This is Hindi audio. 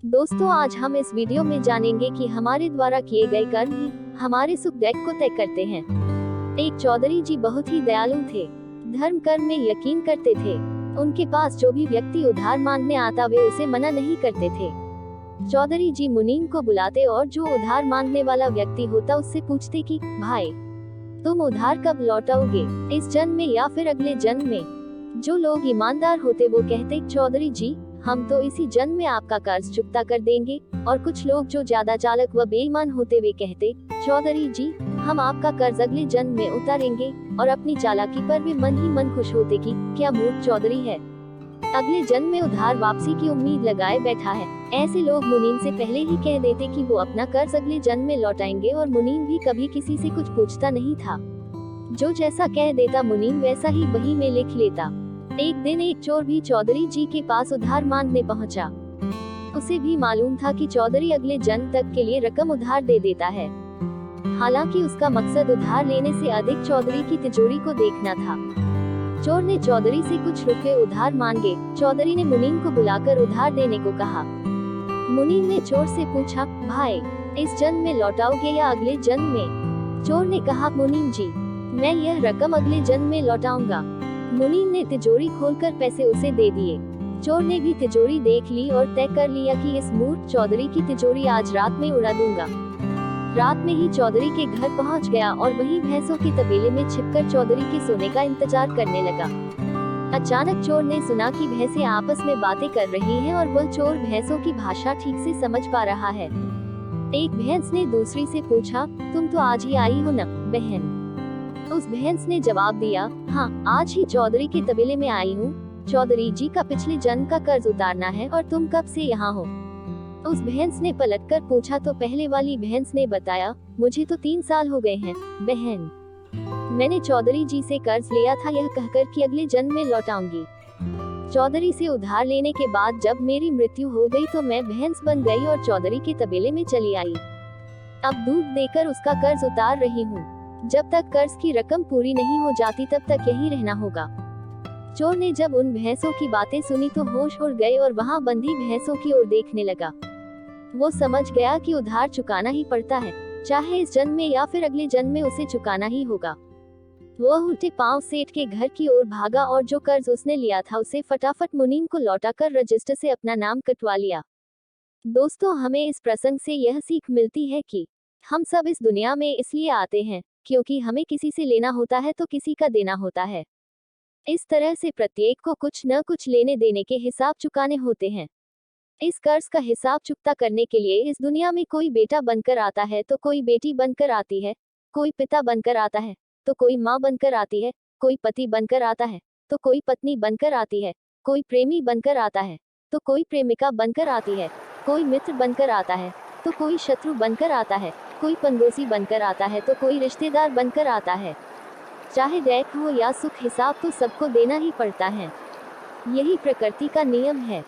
दोस्तों, आज हम इस वीडियो में जानेंगे कि हमारे द्वारा किए गए कर्म ही हमारे सुख दुख को तय करते हैं। एक चौधरी जी बहुत ही दयालु थे, धर्म कर्म में यकीन करते थे। उनके पास जो भी व्यक्ति उधार मांगने आता वे उसे मना नहीं करते थे। चौधरी जी मुनीम को बुलाते और जो उधार मांगने वाला व्यक्ति होता उससे पूछते कि भाई, तुम उधार कब लौटाओगे, इस जन्म में या फिर अगले जन्म में। जो लोग ईमानदार होते वो कहते, चौधरी जी हम तो इसी जन्म में आपका कर्ज चुकता कर देंगे। और कुछ लोग जो ज्यादा चालक व बेईमान होते वे कहते, चौधरी जी हम आपका कर्ज अगले जन्म में उतारेंगे। और अपनी चालाकी पर वे मन ही मन खुश होते कि क्या मूर्ख चौधरी है, अगले जन्म में उधार वापसी की उम्मीद लगाए बैठा है। ऐसे लोग मुनीम से पहले ही कह देते कि वो अपना कर्ज अगले जन्म में लौटाएंगे और मुनीम भी कभी किसी से कुछ पूछता नहीं था। जो जैसा कह देता मुनीम वैसा ही बही में लिख लेता। एक दिन एक चोर भी चौधरी जी के पास उधार मांगने पहुंचा। उसे भी मालूम था कि चौधरी अगले जन्म तक के लिए रकम उधार दे देता है। हालांकि उसका मकसद उधार लेने से अधिक चौधरी की तिजोरी को देखना था। चोर ने चौधरी से कुछ रुपए उधार मांगे। चौधरी ने मुनीम को बुलाकर उधार देने को कहा। मुनीम ने चोर से पूछा, भाई इस जन्म में लौटाओगे या अगले जन्म में। चोर ने कहा, मुनीम जी मैं यह रकम अगले जन्म में लौटाऊंगा। मुनीम ने तिजोरी खोलकर पैसे उसे दे दिए। चोर ने भी तिजोरी देख ली और तय कर लिया कि इस मूर्ख चौधरी की तिजोरी आज रात में उड़ा दूंगा। रात में ही चौधरी के घर पहुंच गया और वहीं भैंसों के तबेले में छिपकर चौधरी के सोने का इंतजार करने लगा। अचानक चोर ने सुना कि भैंसें आपस में बातें कर रही हैं और वह चोर भैंसों की भाषा ठीक से समझ पा रहा है। एक भैंस ने दूसरी से पूछा, तुम तो आज ही आई हो न बहन। उस भैंस ने जवाब दिया, हाँ आज ही चौधरी के तबेले में आई हूँ। चौधरी जी का पिछले जन्म का कर्ज उतारना है और तुम कब से यहाँ हो। उस भैंस ने पलटकर पूछा तो पहले वाली भैंस ने बताया, मुझे तो 3 साल हो गए हैं बहन। मैंने चौधरी जी से कर्ज लिया था यह कहकर कि अगले जन्म में लौटाऊंगी। चौधरी से उधार लेने के बाद जब मेरी मृत्यु हो गई तो मैं भैंस बन गई और चौधरी के तबेले में चली आई। अब दूध देकर उसका कर्ज उतार रही हूँ। जब तक कर्ज की रकम पूरी नहीं हो जाती तब तक यही रहना होगा। चोर ने जब उन भैंसों की बातें सुनी तो होश उड़ गए और वहां बंधी भैंसों की ओर देखने लगा। वो समझ गया कि उधार चुकाना ही पड़ता है, चाहे इस जन्म में या फिर अगले जन्म में उसे चुकाना ही होगा। वह उल्टे पांव सेठ के घर की ओर भागा और जो कर्ज उसने लिया था उसे फटाफट मुनीम को लौटाकर रजिस्टर से अपना नाम कटवा लिया। दोस्तों, हमें इस प्रसंग से यह सीख मिलती है कि हम सब इस दुनिया में इसलिए आते हैं क्योंकि हमें किसी से लेना होता है तो किसी का देना होता है। इस तरह से प्रत्येक को कुछ न कुछ लेने देने के हिसाब चुकाने होते हैं। इस कर्ज का हिसाब चुकता करने के लिए इस दुनिया में कोई बेटा बनकर आता है तो कोई बेटी बनकर आती है, कोई पिता बनकर आता है तो कोई माँ बनकर आती है, कोई पति बनकर आता है तो कोई पत्नी बनकर आती है, कोई प्रेमी बनकर आता है तो कोई प्रेमिका बनकर आती है, कोई मित्र बनकर आता है तो कोई शत्रु बनकर आता है, कोई पड़ोसी बनकर आता है तो कोई रिश्तेदार बनकर आता है। चाहे दैख हो या सुख, हिसाब तो सबको देना ही पड़ता है। यही प्रकृति का नियम है।